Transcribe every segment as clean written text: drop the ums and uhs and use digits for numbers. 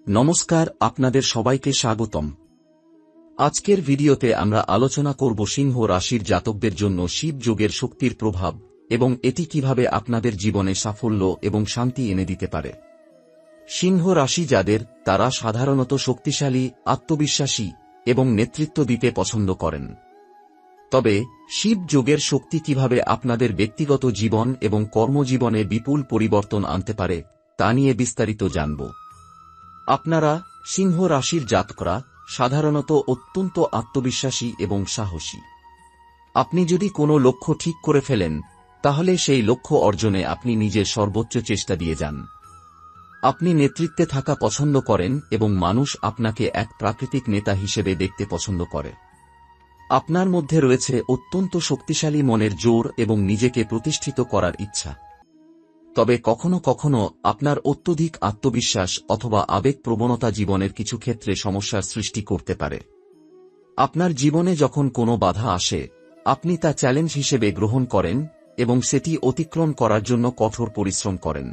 নমস্কার, আপনাদের সবাইকে স্বাগতম। আজকের ভিডিওতে আমরা আলোচনা করব সিংহ রাশির জাতকদের জন্য শিব যোগের শক্তির প্রভাব এবং এটি কিভাবে আপনাদের জীবনে সাফল্য এবং শান্তি এনে দিতে পারে। সিংহ রাশি যাদের, তারা সাধারণত শক্তিশালী, আত্মবিশ্বাসী এবং নেতৃত্ব দিতে পছন্দ করেন। তবে শিব যোগের শক্তি কিভাবে আপনাদের ব্যক্তিগত জীবন এবং কর্মজীবনে বিপুল পরিবর্তন আনতে পারে তা নিয়ে বিস্তারিত জানব। আপনারা, সিংহ রাশির জাতকরা, সাধারণত অত্যন্ত আত্মবিশ্বাসী এবং সাহসী। আপনি যদি কোনো লক্ষ্য ঠিক করে ফেলেন, তাহলে সেই লক্ষ্য অর্জনে আপনি নিজের সর্বোচ্চ চেষ্টা দিয়ে যান। আপনি নেতৃত্বে থাকা পছন্দ করেন এবং মানুষ আপনাকে এক প্রাকৃতিক নেতা হিসেবে দেখতে পছন্দ করে। আপনার মধ্যে রয়েছে অত্যন্ত শক্তিশালী মনের জোর এবং নিজেকে প্রতিষ্ঠিত করার ইচ্ছা। তবে কখনো কখনো আপনার অত্যধিক আত্মবিশ্বাস অথবা আবেগপ্রবণতা জীবনের কিছু ক্ষেত্রে সমস্যার সৃষ্টি করতে পারে। আপনার জীবনে যখন কোনো বাধা আসে, আপনি তা চ্যালেঞ্জ হিসেবে গ্রহণ করেন এবং সেটি অতিক্রম করার জন্য কঠোর পরিশ্রম করেন।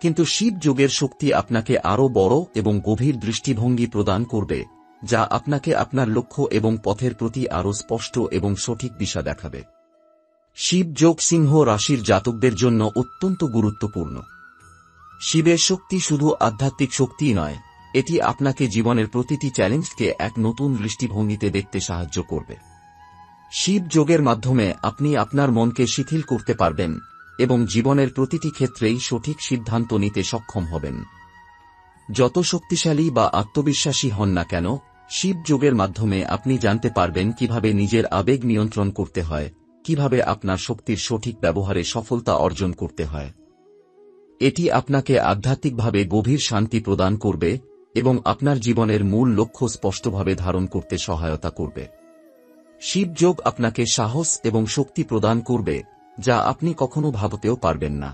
কিন্তু শিব যোগের শক্তি আপনাকে আরও বড় এবং গভীর দৃষ্টিভঙ্গি প্রদান করবে, যা আপনাকে আপনার লক্ষ্য এবং পথের প্রতি আরও স্পষ্ট এবং সঠিক দিশা দেখাবে। শিব যোগ সিংহ রাশির জাতকদের জন্য অত্যন্ত গুরুত্বপূর্ণ। শিবের শক্তি শুধু আধ্যাত্মিক শক্তিই নয়, এটি আপনাকে জীবনের প্রতিটি চ্যালেঞ্জকে এক নতুন দৃষ্টিভঙ্গিতে দেখতে সাহায্য করবে। শিব যোগের মাধ্যমে আপনি আপনার মনকে শিথিল করতে পারবেন এবং জীবনের প্রতিটি ক্ষেত্রেই সঠিক সিদ্ধান্ত নিতে সক্ষম হবেন। যত শক্তিশালী বা আত্মবিশ্বাসী হন না কেন, শিব যোগের মাধ্যমে আপনি জানতে পারবেন কিভাবে নিজের আবেগ নিয়ন্ত্রণ করতে হয়, কিভাবে আপনার শক্তির সঠিক ব্যবহারে সফলতা অর্জন করতে হয়। এটি আপনাকে আধ্যাত্মিকভাবে গভীর শান্তি প্রদান করবে এবং আপনার জীবনের মূল লক্ষ্য স্পষ্টভাবে ধারণ করতে সহায়তা করবে। শিব যোগ আপনাকে সাহস এবং শক্তি প্রদান করবে, যা আপনি কখনো ভাবতেও পারবেন না।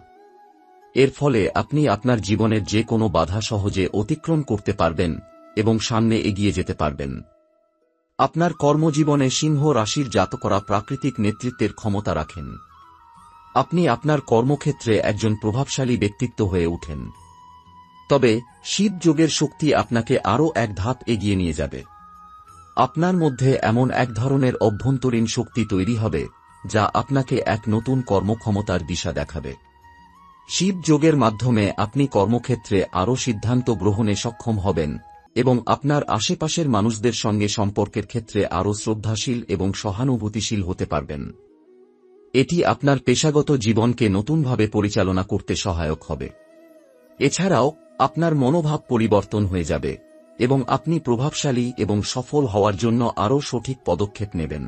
এর ফলে আপনি আপনার জীবনের যে কোনো বাধা সহজে অতিক্রম করতে পারবেন এবং সামনে এগিয়ে যেতে পারবেন। আপনার কর্মজীবনে সিংহ রাশির জাতকরা প্রাকৃতিক নেতৃত্বের ক্ষমতা রাখেন। আপনি আপনার কর্মক্ষেত্রে একজন প্রভাবশালী ব্যক্তিত্ব হয়ে ওঠেন। তবে শিব যোগের শক্তি আপনাকে আরও এক ধাপ এগিয়ে নিয়ে যাবে। আপনার মধ্যে এমন এক ধরনের অভ্যন্তরীণ শক্তি তৈরি হবে, যা আপনাকে এক নতুন কর্মক্ষমতার দিশা দেখাবে। শিব যোগের মাধ্যমে আপনি কর্মক্ষেত্রে আরও সিদ্ধান্ত গ্রহণে সক্ষম হবেন এবং আপনার আশেপাশের মানুষদের সঙ্গে সম্পর্কের ক্ষেত্রে আরও শ্রদ্ধাশীল এবং সহানুভূতিশীল হতে পারবেন। এটি আপনার পেশাগত জীবনকে নতুনভাবে পরিচালনা করতে সহায়ক হবে। এছাড়াও আপনার মনোভাব পরিবর্তন হয়ে যাবে এবং আপনি প্রভাবশালী এবং সফল হওয়ার জন্য আরও সঠিক পদক্ষেপ নেবেন।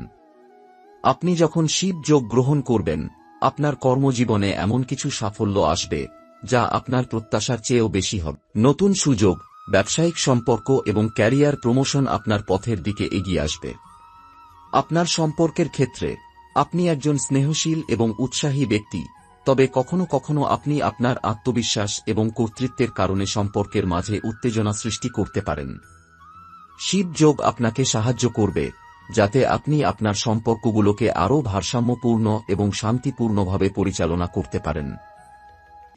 আপনি যখন শিব যোগ গ্রহণ করবেন, আপনার কর্মজীবনে এমন কিছু সাফল্য আসবে যা আপনার প্রত্যাশার চেয়েও বেশি হবে। নতুন সুযোগ, ব্যবসায়িক সম্পর্ক এবং ক্যারিয়ার প্রমোশন আপনার পথের দিকে এগিয়ে আসবে। আপনার সম্পর্কের ক্ষেত্রে আপনি একজন স্নেহশীল এবং উৎসাহী ব্যক্তি, তবে কখনো কখনো আপনি আপনার আত্মবিশ্বাস এবং কর্তৃত্বের কারণে সম্পর্কের মাঝে উত্তেজনা সৃষ্টি করতে পারেন। শিব যোগ আপনাকে সাহায্য করবে যাতে আপনি আপনার সম্পর্কগুলোকে আরও ভারসাম্যপূর্ণ এবং শান্তিপূর্ণভাবে পরিচালনা করতে পারেন।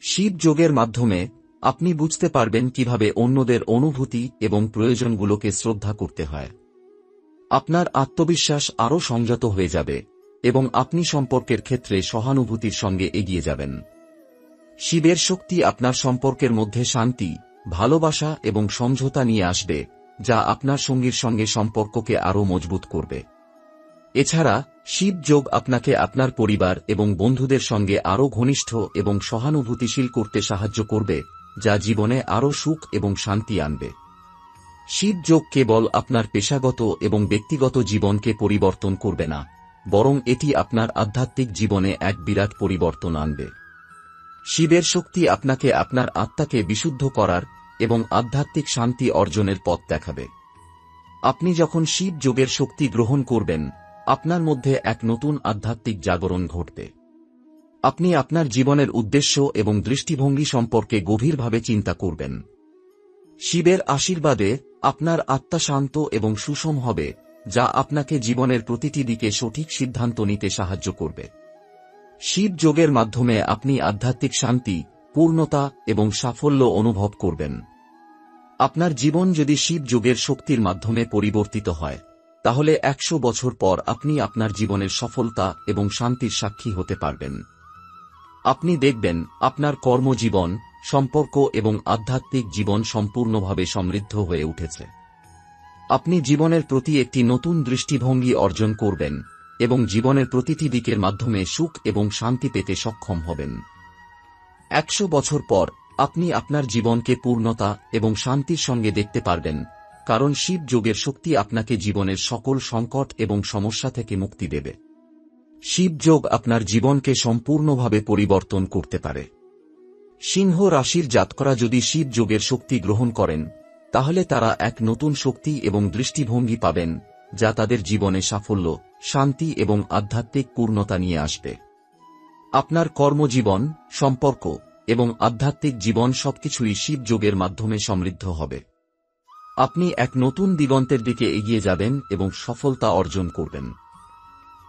শিব যোগের মাধ্যমে আপনি বুঝতে পারবেন কিভাবে অন্যদের অনুভূতি এবং প্রয়োজনগুলোকে শ্রদ্ধা করতে হয়। আপনার আত্মবিশ্বাস আরও সংযত হয়ে যাবে এবং আপনি সম্পর্কের ক্ষেত্রে সহানুভূতির সঙ্গে এগিয়ে যাবেন। শিবের শক্তি আপনার সম্পর্কের মধ্যে শান্তি, ভালোবাসা এবং সমঝোতা নিয়ে আসবে, যা আপনার সঙ্গীর সঙ্গে সম্পর্ককে আরও মজবুত করবে। এছাড়া শিব যোগ আপনাকে আপনার পরিবার এবং বন্ধুদের সঙ্গে আরও ঘনিষ্ঠ এবং সহানুভূতিশীল করতে সাহায্য করবে, যা জীবনে আরও সুখ এবং শান্তি আনবে। শিব যোগ কেবল আপনার পেশাগত এবং ব্যক্তিগত জীবনকে পরিবর্তন করবে না, বরং এটি আপনার আধ্যাত্মিক জীবনে এক বিরাট পরিবর্তন আনবে। শিবের শক্তি আপনাকে আপনার আত্মাকে বিশুদ্ধ করার এবং আধ্যাত্মিক শান্তি অর্জনের পথ দেখাবে। আপনি যখন শিব যোগের শক্তি গ্রহণ করবেন, আপনার মধ্যে এক নতুন আধ্যাত্মিক জাগরণ ঘটবে। আপনি আপনার জীবনের উদ্দেশ্য এবং দৃষ্টিভঙ্গি সম্পর্কে গভীরভাবে চিন্তা করবেন। শিবের আশীর্বাদে আপনার আত্মা শান্ত এবং সুষম হবে, যা আপনাকে জীবনের প্রতিটি দিকে সঠিক সিদ্ধান্ত নিতে সাহায্য করবে। শিব যোগের মাধ্যমে আপনি আধ্যাত্মিক শান্তি, পূর্ণতা এবং সাফল্য অনুভব করবেন। আপনার জীবন যদি শিব যোগের শক্তির মাধ্যমে পরিবর্তিত হয়, তাহলে 100 বছর পর আপনি আপনার জীবনের সফলতা এবং শান্তির সাক্ষী হতে পারবেন। আপনি দেখবেন আপনার কর্মজীবন, সম্পর্ক এবং আধ্যাত্মিক জীবন সম্পূর্ণভাবে সমৃদ্ধ হয়ে উঠেছে। আপনি জীবনের প্রতি একটি নতুন দৃষ্টিভঙ্গি অর্জন করবেন এবং জীবনের প্রতিটি দিকের মাধ্যমে সুখ এবং শান্তি পেতে সক্ষম হবেন। 100 বছর পর আপনি আপনার জীবনকে পূর্ণতা এবং শান্তির সঙ্গে দেখতে পারবেন, কারণ শিব যোগের শক্তি আপনাকে জীবনের সকল সংকট এবং সমস্যা থেকে মুক্তি দেবে। শিব যোগ আপনার জীবনকে সম্পূর্ণভাবে পরিবর্তন করতে পারে। সিংহ রাশির জাতকরা যদি শিব যোগের শক্তি গ্রহণ করেন, তাহলে তারা এক নতুন শক্তি এবং দৃষ্টিভঙ্গি পাবেন, যা তাদের জীবনে সাফল্য, শান্তি এবং আধ্যাত্মিক পূর্ণতা নিয়ে আসবে। আপনার কর্মজীবন, সম্পর্ক এবং আধ্যাত্মিক জীবন সবকিছুই শিব যোগের মাধ্যমে সমৃদ্ধ হবে। আপনি এক নতুন দিগন্তের দিকে এগিয়ে যাবেন এবং সফলতা অর্জন করবেন।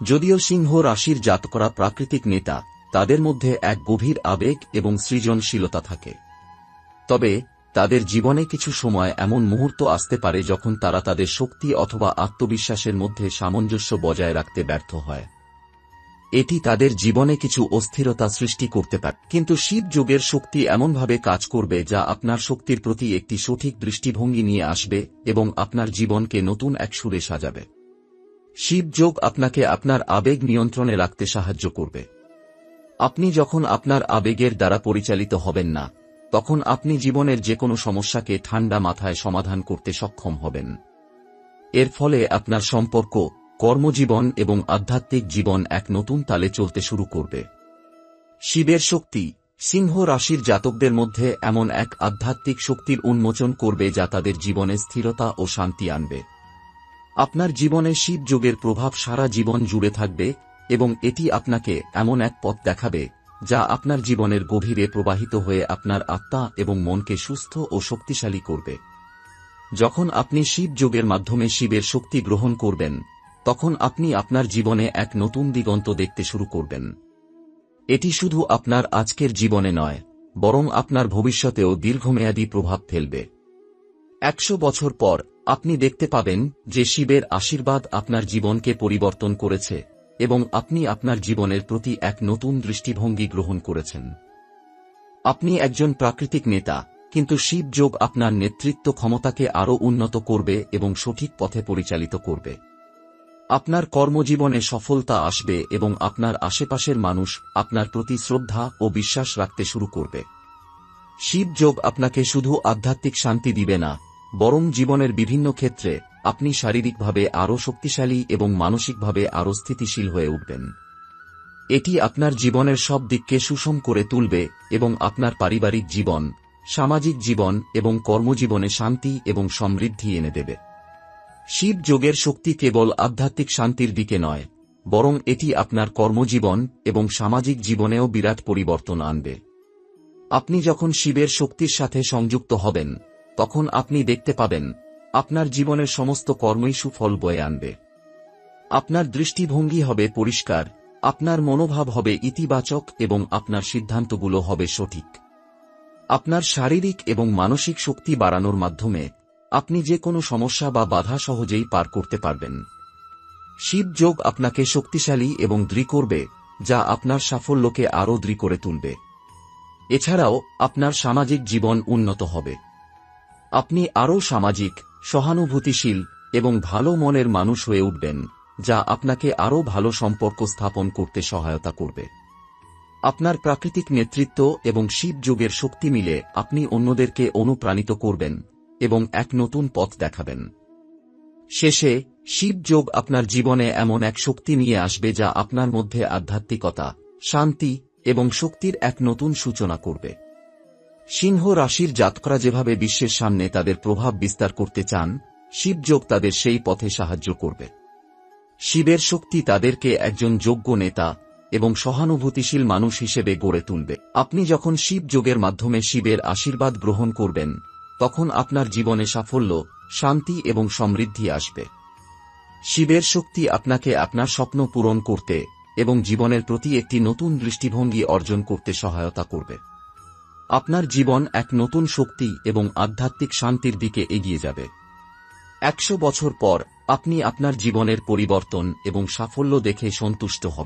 যদিও সিংহ রাশির জাতকরা প্রাকৃতিক নেতা, তাদের মধ্যে এক গভীর আবেগ এবং সৃজনশীলতা থাকে। তবে তাদের জীবনে কিছু সময় এমন মুহূর্ত আসতে পারে যখন তারা তাদের শক্তি অথবা আত্মবিশ্বাসের মধ্যে সামঞ্জস্য বজায় রাখতে ব্যর্থ হয়। এটি তাদের জীবনে কিছু অস্থিরতা সৃষ্টি করতে পারে। কিন্তু শিব যোগের শক্তি এমনভাবে কাজ করবে যা আপনার শক্তির প্রতি একটি সঠিক দৃষ্টিভঙ্গি নিয়ে আসবে এবং আপনার জীবনকে নতুন এক সুরে সাজাবে। শিব যোগ আপনাকে আপনার আবেগ নিয়ন্ত্রণে রাখতে সাহায্য করবে। আপনি যখন আপনার আবেগের দ্বারা পরিচালিত হবেন না, তখন আপনি জীবনের যে কোনো সমস্যাকে ঠান্ডা মাথায় সমাধান করতে সক্ষম হবেন। এর ফলে আপনার সম্পর্ক, কর্মজীবন এবং আধ্যাত্মিক জীবন এক নতুন তালে চলতে শুরু করবে। শিবের শক্তি সিংহ রাশির জাতকদের মধ্যে এমন এক আধ্যাত্মিক শক্তির উন্মোচন করবে যা তাদের জীবনে স্থিরতা ও শান্তি আনবে। আপনার জীবনে শিব যোগের প্রভাব সারা জীবন জুড়ে থাকবে এবং এটি আপনাকে এমন এক পথ দেখাবে যা আপনার জীবনের গভীরে প্রবাহিত হয়ে আপনার আত্মা এবং মনকে সুস্থ ও শক্তিশালী করবে। যখন আপনি শিব যোগের মাধ্যমে শিবের শক্তি গ্রহণ করবেন, তখন আপনি আপনার জীবনে এক নতুন দিগন্ত দেখতে শুরু করবেন। এটি শুধু আপনার আজকের জীবনে নয়, বরং আপনার ভবিষ্যতেও দীর্ঘমেয়াদী প্রভাব ফেলবে। 100 বছর পর আপনি দেখতে পাবেন যে শিবের আশীর্বাদ আপনার জীবনকে পরিবর্তন করেছে এবং আপনি আপনার জীবনের প্রতি এক নতুন দৃষ্টিভঙ্গি গ্রহণ করেছেন। আপনি একজন প্রাকৃতিক নেতা, কিন্তু শিব যোগ আপনার নেতৃত্ব ক্ষমতাকে আরও উন্নত করবে এবং সঠিক পথে পরিচালিত করবে। আপনার কর্মজীবনে সফলতা আসবে এবং আপনার আশেপাশের মানুষ আপনার প্রতি শ্রদ্ধা ও বিশ্বাস রাখতে শুরু করবে। শিব যোগ আপনাকে শুধু আধ্যাত্মিক শান্তি দিবে না, বরং জীবনের বিভিন্ন ক্ষেত্রে আপনি শারীরিকভাবে আরও শক্তিশালী এবং মানসিকভাবে আরও স্থিতিশীল হয়ে উঠবেন। এটি আপনার জীবনের সব দিককে সুষম করে তুলবে এবং আপনার পারিবারিক জীবন, সামাজিক জীবন এবং কর্মজীবনে শান্তি এবং সমৃদ্ধি এনে দেবে। শিব যোগের শক্তি কেবল আধ্যাত্মিক শান্তির দিকে নয়, বরং এটি আপনার কর্মজীবন এবং সামাজিক জীবনেও বিরাট পরিবর্তন আনবে। আপনি যখন শিবের শক্তির সাথে সংযুক্ত হবেন, তখন আপনি দেখতে পাবেন আপনার জীবনের সমস্ত কর্মই সুফল বয়ে আনবে। আপনার দৃষ্টিভঙ্গি হবে পরিষ্কার, আপনার মনোভাব হবে ইতিবাচক এবং আপনার সিদ্ধান্তগুলো হবে সঠিক। আপনার শারীরিক এবং মানসিক শক্তি বাড়ানোর মাধ্যমে আপনি যে কোনো সমস্যা বা বাধা সহজেই পার করতে পারবেন। শিব যোগ আপনাকে শক্তিশালী এবং দৃঢ় করবে, যা আপনার সাফল্যকে আরও দৃঢ় করে তুলবে। এছাড়াও আপনার সামাজিক জীবন উন্নত হবে। আপনি আরও সামাজিক, সহানুভূতিশীল এবং ভালো মনের মানুষ হয়ে উঠবেন, যা আপনাকে আরও ভালো সম্পর্ক স্থাপন করতে সহায়তা করবে। আপনার প্রাকৃতিক নেতৃত্ব এবং শিব যোগের শক্তি মিলে আপনি অন্যদেরকে অনুপ্রাণিত করবেন এবং এক নতুন পথ দেখাবেন। শেষে শিব যোগ আপনার জীবনে এমন এক শক্তি নিয়ে আসবে যা আপনার মধ্যে আধ্যাত্মিকতা, শান্তি এবং শক্তির এক নতুন সূচনা করবে। সিংহ রাশির জাতকরা যেভাবে বিশ্বের সামনে তাদের প্রভাব বিস্তার করতে চান, শিব যোগ তাদের সেই পথে সাহায্য করবে। শিবের শক্তি তাদেরকে একজন যোগ্য নেতা এবং সহানুভূতিশীল মানুষ হিসেবে গড়ে তুলবে। আপনি যখন শিব যোগের মাধ্যমে শিবের আশীর্বাদ গ্রহণ করবেন, তখন আপনার জীবনে সাফল্য, শান্তি এবং সমৃদ্ধি আসবে। শিবের শক্তি আপনাকে আপনার স্বপ্ন পূরণ করতে এবং জীবনের প্রতি একটি নতুন দৃষ্টিভঙ্গি অর্জন করতে সহায়তা করবে। আপনার জীবন এক নতুন শক্তি এবং আধ্যাত্মিক শান্তির দিকে এগিয়ে যাবে। 100 বছর পর আপনি আপনার জীবনের পরিবর্তন এবং সাফল্য দেখে সন্তুষ্ট হবেন।